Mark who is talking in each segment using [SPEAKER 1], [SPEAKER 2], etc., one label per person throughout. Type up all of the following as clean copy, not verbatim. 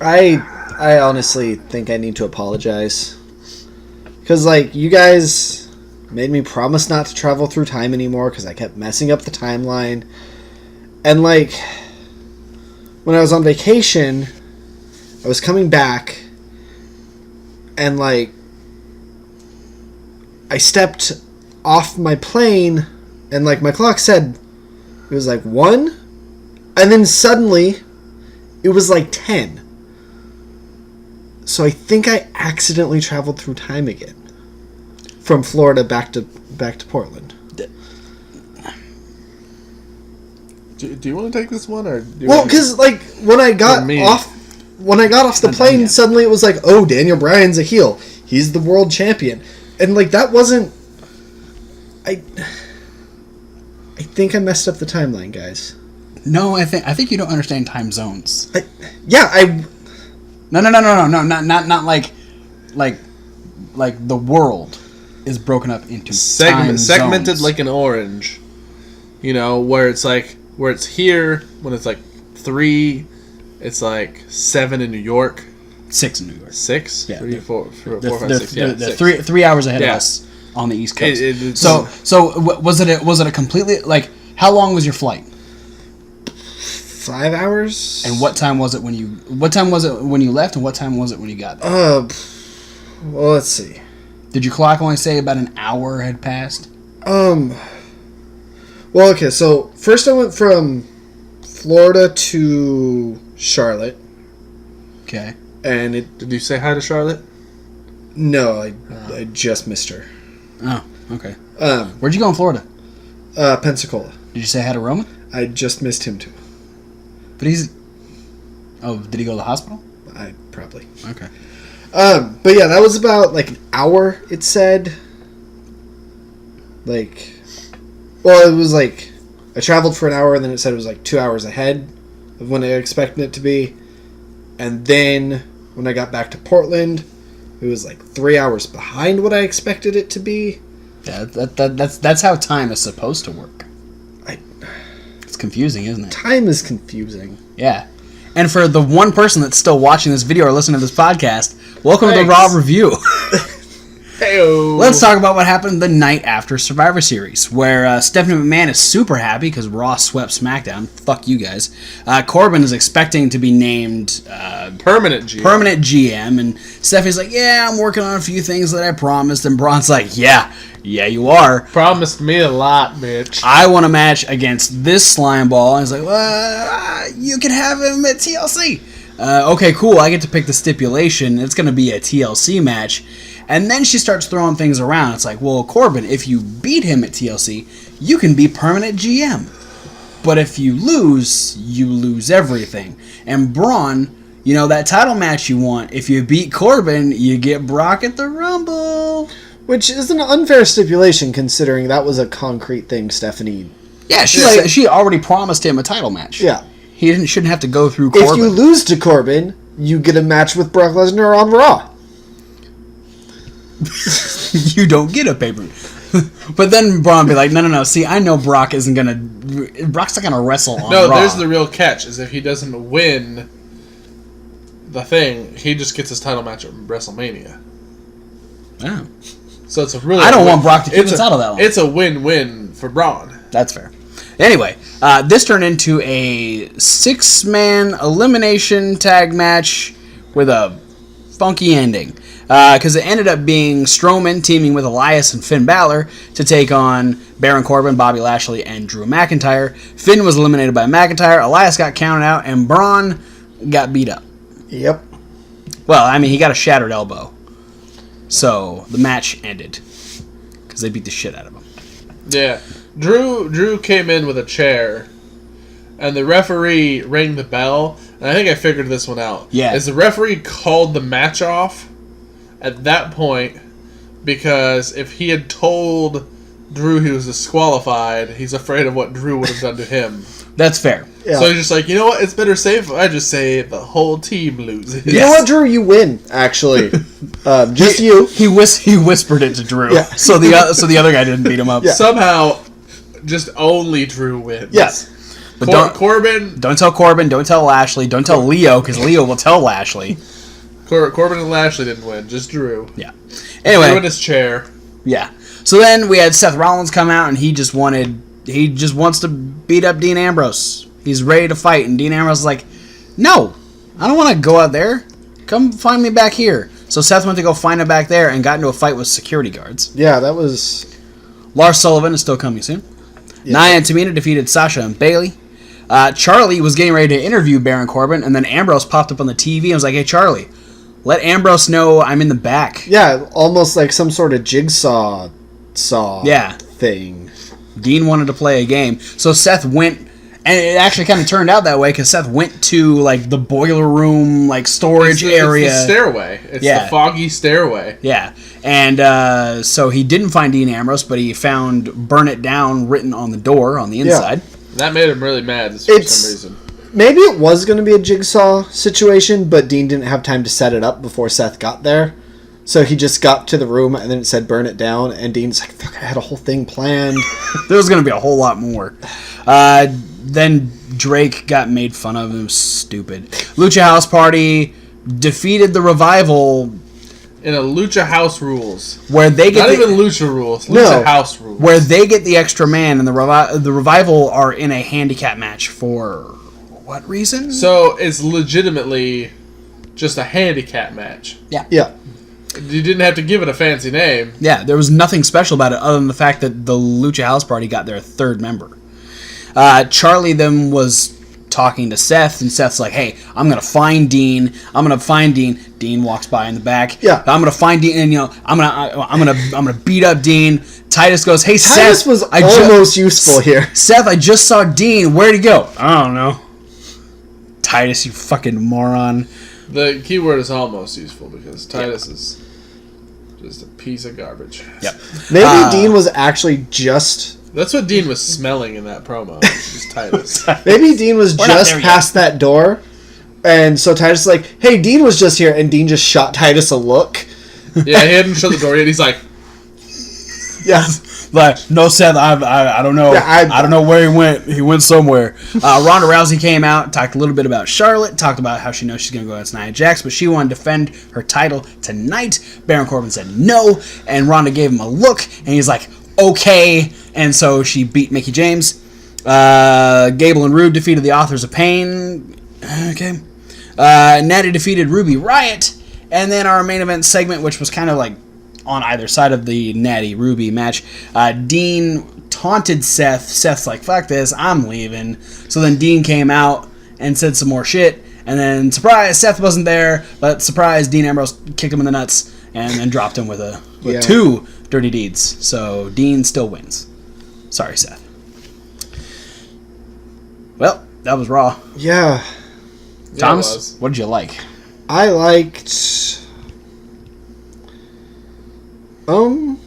[SPEAKER 1] I honestly think I need to apologize. Because, like, you guys made me promise not to travel through time anymore because I kept messing up the timeline. And, like, when I was on vacation, I was coming back, and, like, I stepped off my plane, and, like, my clock said it was, like, 1, and then suddenly it was, like, 10. So I think I accidentally traveled through time again. From Florida back to Portland.
[SPEAKER 2] Do you want to take this one, or
[SPEAKER 1] because like when I got off the plane, suddenly it was like, oh, Daniel Bryan's a heel. He's the world champion, and like that wasn't. I think I messed up the timeline, guys.
[SPEAKER 3] No, I think you don't understand time zones. No, not like the world is broken up into time
[SPEAKER 2] segmented
[SPEAKER 3] zones.
[SPEAKER 2] like an orange. You know, where it's here when it's like 3, it's like 7 in New York.
[SPEAKER 3] 6 in New York.
[SPEAKER 2] 6?
[SPEAKER 3] Yeah.
[SPEAKER 2] 3, 4, 5, 6.
[SPEAKER 3] They're 3 hours ahead of us on the East Coast. Was it a completely, like, how long was your flight?
[SPEAKER 1] 5 hours.
[SPEAKER 3] And what time was it when you left, and what time was it when you got there?
[SPEAKER 1] Well, let's see.
[SPEAKER 3] Did your clock only say about an hour had passed?
[SPEAKER 1] Well, okay, so first I went from Florida to Charlotte.
[SPEAKER 3] Okay.
[SPEAKER 1] And
[SPEAKER 2] did you say hi to Charlotte?
[SPEAKER 1] No, I just missed her.
[SPEAKER 3] Oh, okay.
[SPEAKER 1] Where'd
[SPEAKER 3] you go in Florida?
[SPEAKER 1] Pensacola.
[SPEAKER 3] Did you say hi to Roman?
[SPEAKER 1] I just missed him too.
[SPEAKER 3] But did he go to the hospital?
[SPEAKER 1] Probably.
[SPEAKER 3] Okay.
[SPEAKER 1] But yeah, that was about like an hour, it said. Like, well, it was like, I traveled for an hour, and then it said it was like 2 hours ahead of when I expected it to be. And then when I got back to Portland, it was like 3 hours behind what I expected it to be.
[SPEAKER 3] Yeah, that's how time is supposed to work. It's confusing, isn't it?
[SPEAKER 1] Time is confusing.
[SPEAKER 3] Yeah. And for the one person that's still watching this video or listening to this podcast, welcome to the Raw Review.
[SPEAKER 2] Hey-o.
[SPEAKER 3] Let's talk about what happened the night after Survivor Series, where Stephanie McMahon is super happy because Raw swept SmackDown. Fuck you guys. Corbin is expecting to be named
[SPEAKER 2] permanent
[SPEAKER 3] GM, and Stephanie's like, yeah, I'm working on a few things that I promised, and Braun's like, yeah, you are.
[SPEAKER 2] Promised me a lot, bitch.
[SPEAKER 3] I want a match against this slime ball. And he's like, well, you can have him at TLC. Okay, cool. I get to pick the stipulation. It's going to be a TLC match. And then she starts throwing things around. It's like, well, Corbin, if you beat him at TLC, you can be permanent GM. But if you lose everything. And Braun, that title match you want, if you beat Corbin, you get Brock at the Rumble.
[SPEAKER 1] Which is an unfair stipulation, considering that was a concrete thing Stephanie...
[SPEAKER 3] Yeah, she already promised him a title match.
[SPEAKER 1] Yeah.
[SPEAKER 3] He shouldn't have to go through Corbin.
[SPEAKER 1] If you lose to Corbin, you get a match with Brock Lesnar on Raw.
[SPEAKER 3] You don't get a pay-per-view. But then Braun be like, no. See, I know Brock's not gonna wrestle on Raw.
[SPEAKER 2] No, there's the real catch, is if he doesn't win the thing, he just gets his title match at WrestleMania.
[SPEAKER 3] Oh.
[SPEAKER 2] So it's a really...
[SPEAKER 3] I don't want Brock to keep the title that long.
[SPEAKER 2] It's a win-win for Braun.
[SPEAKER 3] That's fair. Anyway, this turned into a 6-man elimination tag match with a funky ending. Because it ended up being Strowman teaming with Elias and Finn Balor to take on Baron Corbin, Bobby Lashley, and Drew McIntyre. Finn was eliminated by McIntyre, Elias got counted out, and Braun got beat up.
[SPEAKER 1] Yep.
[SPEAKER 3] Well, I mean, he got a shattered elbow. So, the match ended. Because they beat the shit out of him.
[SPEAKER 2] Yeah. Drew came in with a chair, and the referee rang the bell, and I think I figured this one out.
[SPEAKER 3] Yeah.
[SPEAKER 2] As the referee called the match off at that point, because if he had told Drew he was disqualified, he's afraid of what Drew would have done to him.
[SPEAKER 3] That's fair.
[SPEAKER 2] Yeah. So he's just like, you know what? It's better safe if I just say the whole team loses.
[SPEAKER 1] You know what, Drew? You win, actually. Just you.
[SPEAKER 3] He whispered it to Drew. Yeah. So the other guy didn't beat him up.
[SPEAKER 2] Yeah. Somehow, just only Drew wins.
[SPEAKER 1] Yes.
[SPEAKER 3] But
[SPEAKER 2] Corbin.
[SPEAKER 3] Don't tell Corbin. Don't tell Lashley. Don't tell Leo, because Leo will tell Lashley.
[SPEAKER 2] Corbin and Lashley didn't win. Just Drew.
[SPEAKER 3] Yeah. Anyway.
[SPEAKER 2] Drew in his chair.
[SPEAKER 3] Yeah. So then we had Seth Rollins come out, and he just wants to beat up Dean Ambrose. He's ready to fight, and Dean Ambrose is like, no, I don't want to go out there. Come find me back here. So Seth went to go find him back there and got into a fight with security guards.
[SPEAKER 1] Yeah, that was...
[SPEAKER 3] Lars Sullivan is still coming soon. Yeah. Nia and Tamina defeated Sasha and Bayley. Charlie was getting ready to interview Baron Corbin, and then Ambrose popped up on the TV and was like, hey, Charlie, let Ambrose know I'm in the back.
[SPEAKER 1] Yeah, almost like some sort of jigsaw thing.
[SPEAKER 3] Dean wanted to play a game. So Seth went, and it actually kind of turned out that way, because Seth went to like the boiler room, like storage area.
[SPEAKER 2] It's the stairway. It's the foggy stairway.
[SPEAKER 3] Yeah. And so he didn't find Dean Ambrose, but he found Burn It Down written on the door on the inside.
[SPEAKER 2] Yeah. That made him really mad for some reason.
[SPEAKER 1] Maybe it was going to be a jigsaw situation, but Dean didn't have time to set it up before Seth got there. So he just got to the room and then it said burn it down, and Dean's like, fuck, I had a whole thing planned.
[SPEAKER 3] There was going to be a whole lot more. Then Drake got made fun of. It was stupid. Lucha House Party defeated the Revival
[SPEAKER 2] in a Lucha House rules.
[SPEAKER 3] Where they get
[SPEAKER 2] not even Lucha rules. Lucha House rules.
[SPEAKER 3] Where they get the extra man, and the Revival are in a handicap match for what reason?
[SPEAKER 2] So it's legitimately just a handicap match.
[SPEAKER 3] Yeah.
[SPEAKER 1] Yeah.
[SPEAKER 2] You didn't have to give it a fancy name.
[SPEAKER 3] Yeah, there was nothing special about it other than the fact that the Lucha House Party got their third member. Charlie then was talking to Seth, and Seth's like, hey, I'm going to find Dean. Dean walks by in the back.
[SPEAKER 1] Yeah.
[SPEAKER 3] I'm going to find Dean, and I'm going to beat up Dean. Titus goes, hey, Seth.
[SPEAKER 1] Titus was almost useful here.
[SPEAKER 3] Seth, I just saw Dean. Where'd he go? I don't know. Titus, you fucking moron.
[SPEAKER 2] The key word is almost useful, because Titus is just a piece of garbage.
[SPEAKER 3] Yep.
[SPEAKER 1] Maybe Dean was actually just...
[SPEAKER 2] That's what Dean was smelling in that promo. Just Titus.
[SPEAKER 1] Maybe Dean was just past that door, and so Titus is like, hey, Dean was just here, and Dean just shot Titus a look.
[SPEAKER 2] Yeah, he hadn't shut the door yet. He's like...
[SPEAKER 1] Yeah.
[SPEAKER 3] Like, no, Seth, I don't know. Yeah, I don't know where he went. He went somewhere. Ronda Rousey came out, talked a little bit about Charlotte, talked about how she knows she's going to go against Nia Jax, but she wanted to defend her title tonight. Baron Corbin said no, and Ronda gave him a look, and he's like, okay. And so she beat Mickie James. Gable and Rude defeated the Authors of Pain. Okay. Natty defeated Ruby Riott. And then our main event segment, which was kind of like on either side of the Natty Ruby match, Dean taunted Seth. Seth's like, fuck this, I'm leaving. So then Dean came out and said some more shit. And then, surprise, Seth wasn't there. But surprise, Dean Ambrose kicked him in the nuts and then dropped him with two dirty deeds. So Dean still wins. Sorry, Seth. Well, that was Raw.
[SPEAKER 1] Yeah.
[SPEAKER 3] Thomas, what did you like?
[SPEAKER 1] I liked... Come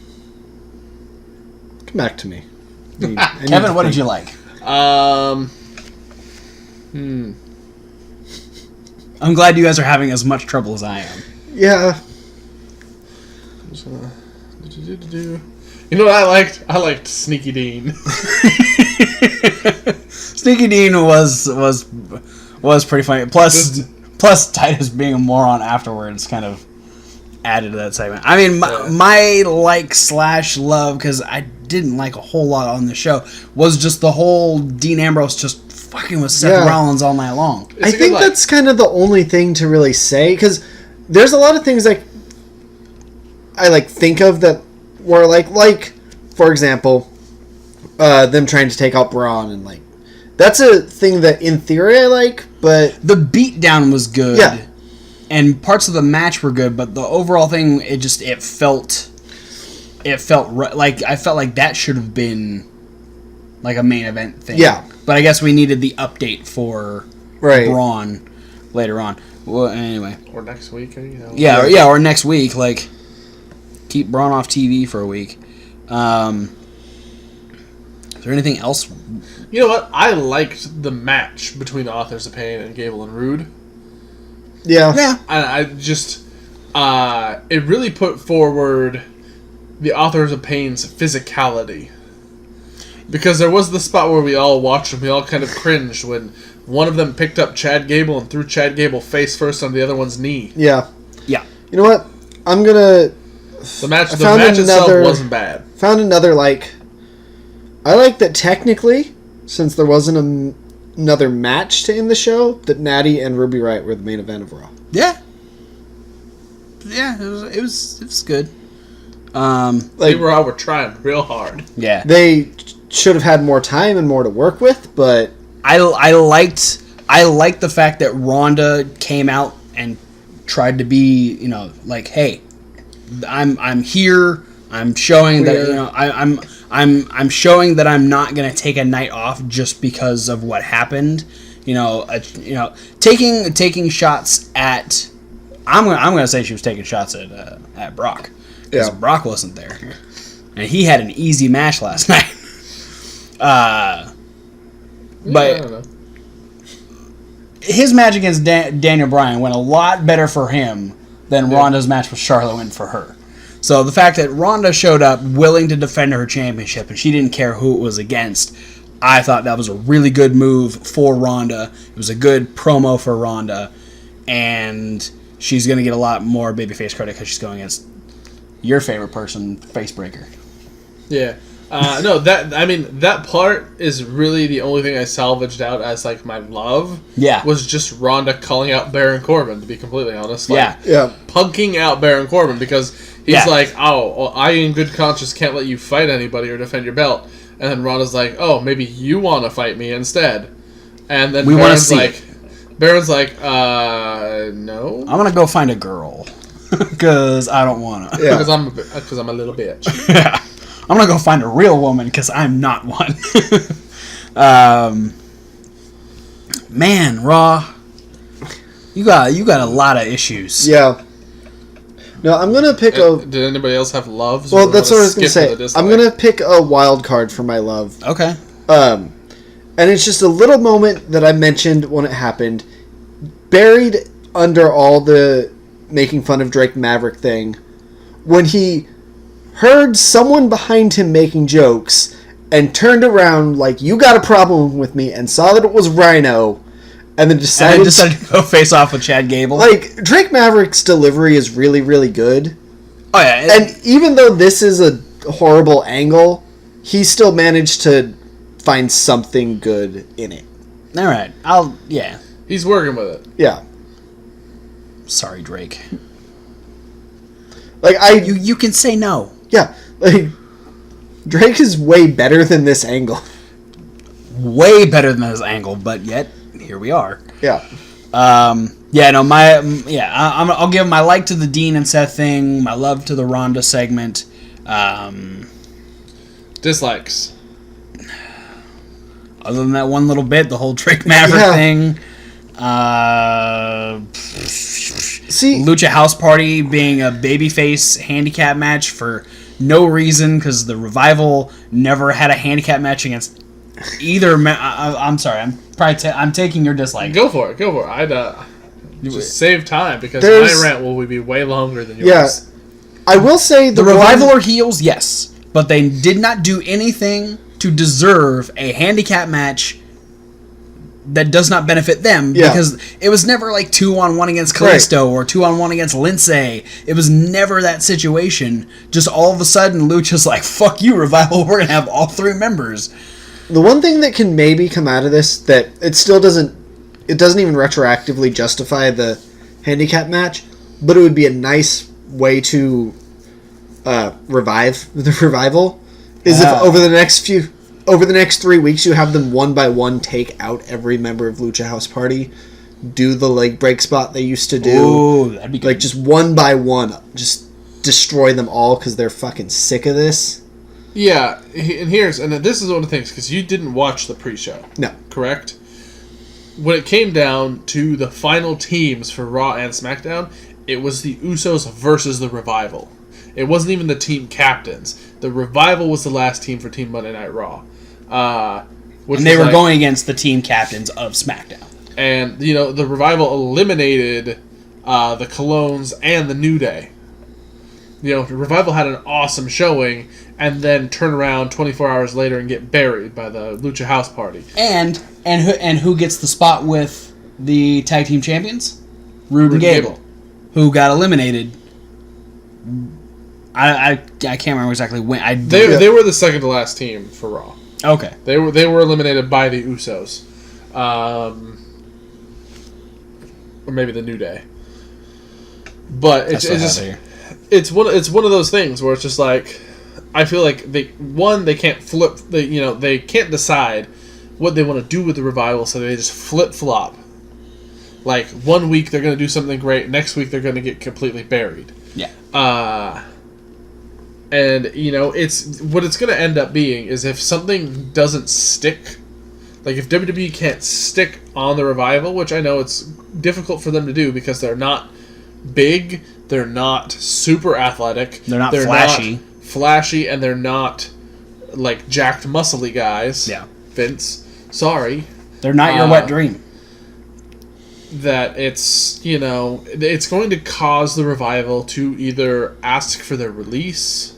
[SPEAKER 1] back to me.
[SPEAKER 3] Kevin, what did you like?
[SPEAKER 2] I'm
[SPEAKER 3] glad you guys are having as much trouble as I am.
[SPEAKER 1] Yeah.
[SPEAKER 2] You know what I liked? I liked Sneaky Dean.
[SPEAKER 3] Sneaky Dean was pretty funny. Plus Titus being a moron afterwards kind of added to that segment. I mean, my like/love, because I didn't like a whole lot on the show, was just the whole Dean Ambrose just fucking with Seth Rollins all night long.
[SPEAKER 1] I think that's kind of the only thing to really say, because there's a lot of things I think of that were like for example, them trying to take out Braun, and like that's a thing that in theory I like, but
[SPEAKER 3] the beatdown was good.
[SPEAKER 1] Yeah.
[SPEAKER 3] And parts of the match were good, but the overall thing, it felt like I felt like that should have been like a main event thing.
[SPEAKER 1] Yeah.
[SPEAKER 3] But I guess we needed the update for Braun later on. Well, anyway.
[SPEAKER 2] Or next week.
[SPEAKER 3] Yeah, or next week. Like, keep Braun off TV for a week. Is there anything else?
[SPEAKER 2] You know what? I liked the match between the Authors of Pain and Gable and Rude.
[SPEAKER 1] Yeah.
[SPEAKER 2] I just... it really put forward the Authors of Pain's physicality. Because there was the spot where we all watched and we all kind of cringed when one of them picked up Chad Gable and threw Chad Gable face first on the other one's knee.
[SPEAKER 1] Yeah.
[SPEAKER 3] Yeah.
[SPEAKER 1] You know what? I'm gonna.
[SPEAKER 2] The match itself wasn't bad.
[SPEAKER 1] Found another like. I like that technically, since there wasn't another match to end the show, that Natty and Ruby Riott were the main event of Raw.
[SPEAKER 3] Yeah. Yeah, it was good.
[SPEAKER 2] They were trying real hard.
[SPEAKER 3] Yeah.
[SPEAKER 1] They should have had more time and more to work with, but
[SPEAKER 3] I liked the fact that Ronda came out and tried to be, like, hey, I'm here. I'm showing that I'm showing that I'm not gonna take a night off just because of what happened. Taking shots at. I'm gonna say she was taking shots at Brock because Brock wasn't there, and he had an easy match last night. But his match against Daniel Bryan went a lot better for him than Ronda's match with Charlotte went for her. So the fact that Ronda showed up willing to defend her championship and she didn't care who it was against, I thought that was a really good move for Ronda. It was a good promo for Ronda, and she's going to get a lot more babyface credit because she's going against your favorite person, Facebreaker.
[SPEAKER 2] Yeah. That part is really the only thing I salvaged out as, like, my love.
[SPEAKER 3] Yeah.
[SPEAKER 2] Was just Ronda calling out Baron Corbin, to be completely honest.
[SPEAKER 3] Yeah.
[SPEAKER 2] Punking out Baron Corbin because he's like, oh, well, I in good conscience can't let you fight anybody or defend your belt. And then Ronda's like, oh, maybe you want to fight me instead. And then Baron's like, no.
[SPEAKER 3] I'm going to go find a girl because I don't want to.
[SPEAKER 1] Yeah.
[SPEAKER 2] Because I'm a little bitch.
[SPEAKER 3] Yeah. I'm going to go find a real woman because I'm not one. Man, Raw, you got a lot of issues.
[SPEAKER 1] Yeah. No, I'm going to pick
[SPEAKER 2] Did anybody else have loves?
[SPEAKER 1] Well, that's what I was going to say. I'm going to pick a wild card for my love.
[SPEAKER 3] Okay.
[SPEAKER 1] And it's just a little moment that I mentioned when it happened. Buried under all the making fun of Drake Maverick thing. When he heard someone behind him making jokes and turned around like, you got a problem with me, and saw that it was Rhino, and then decided
[SPEAKER 3] to go face off with Chad Gable.
[SPEAKER 1] Like, Drake Maverick's delivery is really, really good.
[SPEAKER 3] Oh, yeah.
[SPEAKER 1] And even though this is a horrible angle, he still managed to find something good in it.
[SPEAKER 3] All right. Yeah.
[SPEAKER 2] He's working with it.
[SPEAKER 1] Yeah.
[SPEAKER 3] Sorry, Drake.
[SPEAKER 1] Like,
[SPEAKER 3] You can say no.
[SPEAKER 1] Yeah, like, Drake is way better than this angle.
[SPEAKER 3] Way better than this angle, but yet, here we are.
[SPEAKER 1] Yeah.
[SPEAKER 3] I'll give my like to the Dean and Seth thing, my love to the Ronda segment.
[SPEAKER 2] Dislikes.
[SPEAKER 3] Other than that one little bit, the whole Drake Maverick thing.
[SPEAKER 1] See,
[SPEAKER 3] Lucha House Party being a babyface handicap match for no reason because the Revival never had a handicap match against either. I'm sorry. I'm taking your dislike.
[SPEAKER 2] Go for it. I'd just save time because my rant will be way longer than yours.
[SPEAKER 1] Yeah, I will say
[SPEAKER 3] the Revival are heels, yes, but they did not do anything to deserve a handicap match that does not benefit them because it was never like 2-on-1 against Kalisto or 2-on-1 against Lindsay. It was never that situation. Just all of a sudden, Lucha's like, fuck you, Revival, we're going to have all three members.
[SPEAKER 1] The one thing that can maybe come out of this that it doesn't even retroactively justify the handicap match, but it would be a nice way to revive the Revival, is if over the next 3 weeks, you have them one by one take out every member of Lucha House Party, do the leg break spot they used to do.
[SPEAKER 3] Ooh, that'd be good.
[SPEAKER 1] Like, just one by one, just destroy them all because they're fucking sick of this.
[SPEAKER 2] Yeah, and this is one of the things, because you didn't watch the pre-show.
[SPEAKER 1] No.
[SPEAKER 2] Correct? When it came down to the final teams for Raw and SmackDown, it was the Usos versus the Revival. It wasn't even the team captains. The Revival was the last team for Team Monday Night Raw.
[SPEAKER 3] And they were going against the team captains of SmackDown.
[SPEAKER 2] And, the Revival eliminated the Colognes and the New Day. The Revival had an awesome showing, and then turn around 24 hours later and get buried by the Lucha House Party.
[SPEAKER 3] And who gets the spot with the tag team champions? Rude and Gable, who got eliminated. I can't remember exactly when.
[SPEAKER 2] They were the second to last team for Raw.
[SPEAKER 3] Okay.
[SPEAKER 2] They were eliminated by the Usos, or maybe the New Day. But it's one of those things where it's just like, I feel like they can't flip. They can't decide what they want to do with the Revival, so they just flip flop. Like 1 week they're going to do something great, next week they're going to get completely buried.
[SPEAKER 3] Yeah.
[SPEAKER 2] And it's what it's going to end up being is if something doesn't stick, like if WWE can't stick on the Revival, which I know it's difficult for them to do because they're not big, they're not super athletic,
[SPEAKER 3] they're not flashy,
[SPEAKER 2] and they're not like jacked muscly guys.
[SPEAKER 3] Yeah.
[SPEAKER 2] Vince, sorry.
[SPEAKER 3] They're not your wet dream.
[SPEAKER 2] That it's going to cause the Revival to either ask for their release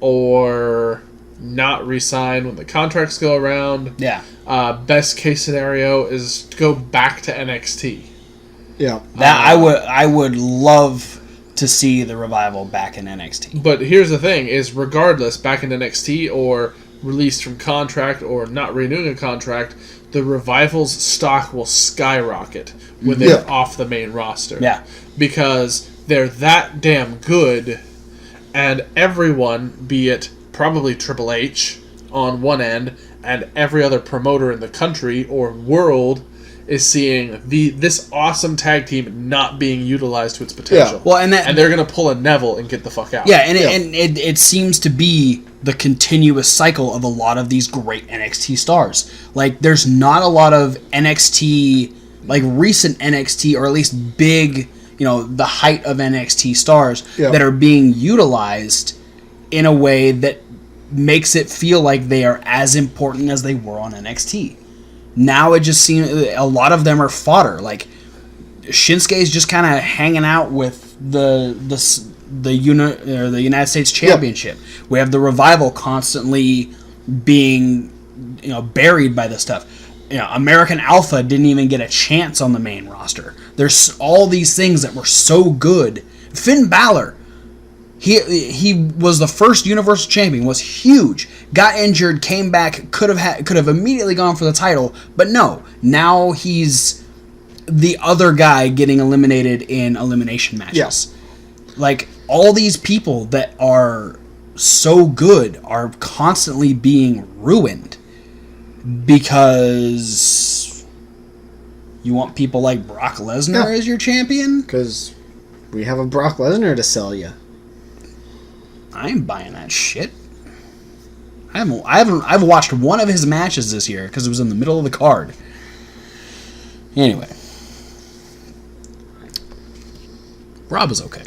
[SPEAKER 2] or not re-sign when the contracts go around.
[SPEAKER 3] Yeah.
[SPEAKER 2] Best case scenario is to go back to NXT.
[SPEAKER 1] Yeah.
[SPEAKER 3] That I would love to see the Revival back in NXT.
[SPEAKER 2] But here's the thing: is regardless back in NXT or released from contract or not renewing a contract, the Revival's stock will skyrocket when they're off the main roster.
[SPEAKER 3] Yeah.
[SPEAKER 2] Because they're that damn good, and everyone, be it probably Triple H on one end, and every other promoter in the country or world is seeing this awesome tag team not being utilized to its potential.
[SPEAKER 3] Yeah. Well, and
[SPEAKER 2] they're going to pull a Neville and get the fuck out.
[SPEAKER 3] Yeah, and it seems to be the continuous cycle of a lot of these great NXT stars. Like, there's not a lot of NXT, like recent NXT, or at least big, the height of NXT stars that are being utilized in a way that makes it feel like they are as important as they were on NXT. Now it just seems a lot of them are fodder. Like Shinsuke's just kind of hanging out with the United States Championship. Yep. We have the Revival constantly being buried by this stuff. American Alpha didn't even get a chance on the main roster. There's all these things that were so good. Finn Balor, he was the first Universal Champion, was huge, got injured, came back, could have immediately gone for the title, but no. Now he's the other guy getting eliminated in elimination matches. Yes. Like, all these people that are so good are constantly being ruined because you want people like Brock Lesnar as your champion?
[SPEAKER 1] Because we have a Brock Lesnar to sell you.
[SPEAKER 3] I ain't buying that shit. I've watched one of his matches this year because it was in the middle of the card. Anyway, Raw was okay.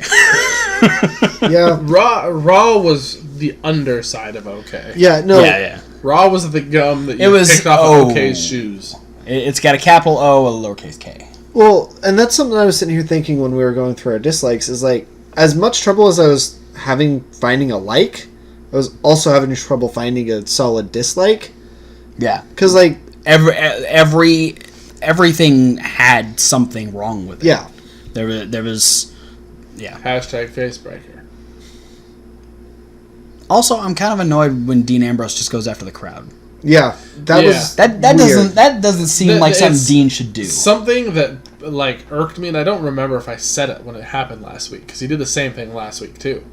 [SPEAKER 1] Yeah,
[SPEAKER 2] Raw was the underside of okay.
[SPEAKER 1] Yeah, no.
[SPEAKER 3] Yeah.
[SPEAKER 2] Raw was the gum that you picked off of OK's shoes.
[SPEAKER 3] It's got a capital O, a lowercase k.
[SPEAKER 1] Well, and that's something I was sitting here thinking when we were going through our dislikes, is like, as much trouble as I was finding a like, I was also having trouble finding a solid dislike.
[SPEAKER 3] Yeah.
[SPEAKER 1] Because, like,
[SPEAKER 3] everything had something wrong with it.
[SPEAKER 1] Yeah.
[SPEAKER 3] There was... Yeah.
[SPEAKER 2] Hashtag facebreaker.
[SPEAKER 3] Also, I'm kind of annoyed when Dean Ambrose just goes after the crowd.
[SPEAKER 1] Yeah.
[SPEAKER 3] That doesn't seem like something Dean should do.
[SPEAKER 2] Something that, like, irked me, and I don't remember if I said it when it happened last week, because he did the same thing last week, too.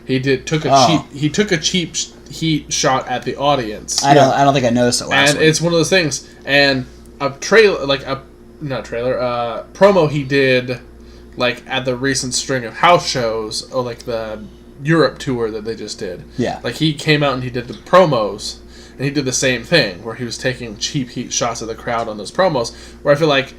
[SPEAKER 2] He took a cheap heat shot at the audience.
[SPEAKER 3] I don't think I noticed it last week.
[SPEAKER 2] And it's one of those things. And a promo he did, like, at the recent string of house shows, or like the Europe tour that they just did.
[SPEAKER 3] Yeah.
[SPEAKER 2] Like, he came out and he did the promos, and he did the same thing, where he was taking cheap heat shots at the crowd on those promos, where I feel like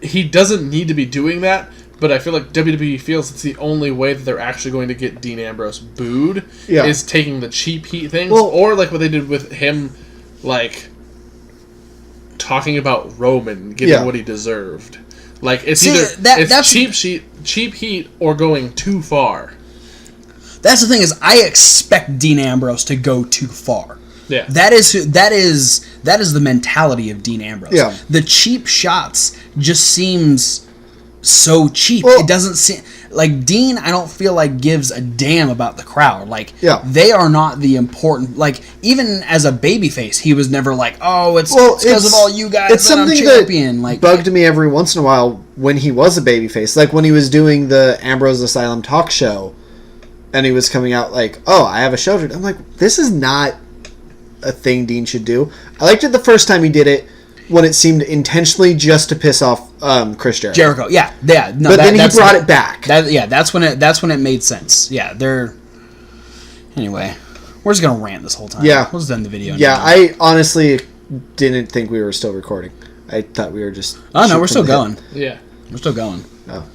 [SPEAKER 2] he doesn't need to be doing that, but I feel like WWE feels it's the only way that they're actually going to get Dean Ambrose booed is taking the cheap heat things, or like what they did with him, like talking about Roman getting what he deserved. Like, it's cheap heat or going too far.
[SPEAKER 3] That's the thing is, I expect Dean Ambrose to go too far.
[SPEAKER 2] Yeah.
[SPEAKER 3] That is the mentality of Dean Ambrose.
[SPEAKER 1] Yeah.
[SPEAKER 3] The cheap shots just seems so cheap.
[SPEAKER 1] Well,
[SPEAKER 3] it doesn't seem like Dean. I don't feel like gives a damn about the crowd. Like,
[SPEAKER 1] they
[SPEAKER 3] are not the important. Like, even as a babyface, he was never like, oh, it's because of all you guys.
[SPEAKER 1] It's
[SPEAKER 3] that
[SPEAKER 1] something
[SPEAKER 3] I'm champion.
[SPEAKER 1] that
[SPEAKER 3] like,
[SPEAKER 1] bugged me every once in a while when he was a babyface. Like when he was doing the Ambrose Asylum talk show, and he was coming out like, "Oh, I have a show to do." I'm like, this is not a thing Dean should do. I liked it the first time he did it when it seemed intentionally just to piss off Chris Jericho.
[SPEAKER 3] Yeah. No,
[SPEAKER 1] but then he brought it back.
[SPEAKER 3] That's when it made sense. Yeah, anyway, we're just gonna rant this whole time.
[SPEAKER 1] Yeah,
[SPEAKER 3] we'll just end the video.
[SPEAKER 1] Yeah, I honestly didn't think we were still recording. I thought we were just.
[SPEAKER 3] Oh no, we're still going.
[SPEAKER 2] Yeah,
[SPEAKER 3] we're still going.
[SPEAKER 1] Oh,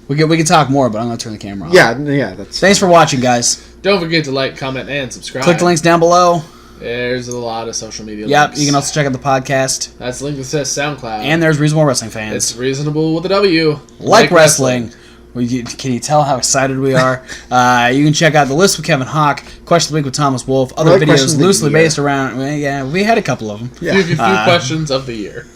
[SPEAKER 3] we can talk more, but I'm gonna turn the camera off.
[SPEAKER 1] Yeah.
[SPEAKER 3] Thanks for watching, guys.
[SPEAKER 2] Don't forget to like, comment, and subscribe.
[SPEAKER 3] Click the links down below.
[SPEAKER 2] There's a lot of social media
[SPEAKER 3] Yep,
[SPEAKER 2] links.
[SPEAKER 3] you can also check out the podcast.
[SPEAKER 2] That's the link that says SoundCloud.
[SPEAKER 3] And there's Reasonable Wrestling Fans.
[SPEAKER 2] It's reasonable with a W.
[SPEAKER 3] Like wrestling. Can you tell how excited we are? You can check out the list with Kevin Hawk, Question of the Week with Thomas Wolf, other videos loosely based around... Yeah, we had a couple of them.
[SPEAKER 2] Yeah. Few questions of the year.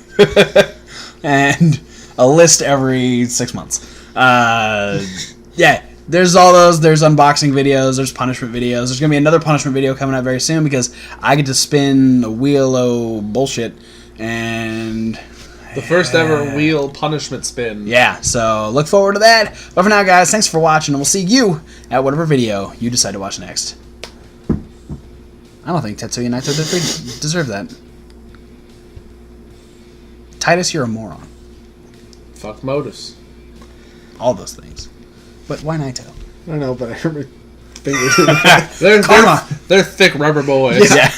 [SPEAKER 3] And a list every 6 months. Yeah. There's all those. There's unboxing videos. There's punishment videos. There's going to be another punishment video coming out very soon because I get to spin a wheel of bullshit. And...
[SPEAKER 2] the first ever wheel punishment spin.
[SPEAKER 3] Yeah, so look forward to that. But for now, guys, thanks for watching, and we'll see you at whatever video you decide to watch next. I don't think Tetsuya Naito deserve that. Titus, you're a moron.
[SPEAKER 2] Fuck Modus.
[SPEAKER 3] All those things. But why Naito?
[SPEAKER 1] I don't know, but I heard my fingers.
[SPEAKER 2] They're thick rubber boys.
[SPEAKER 3] Yeah.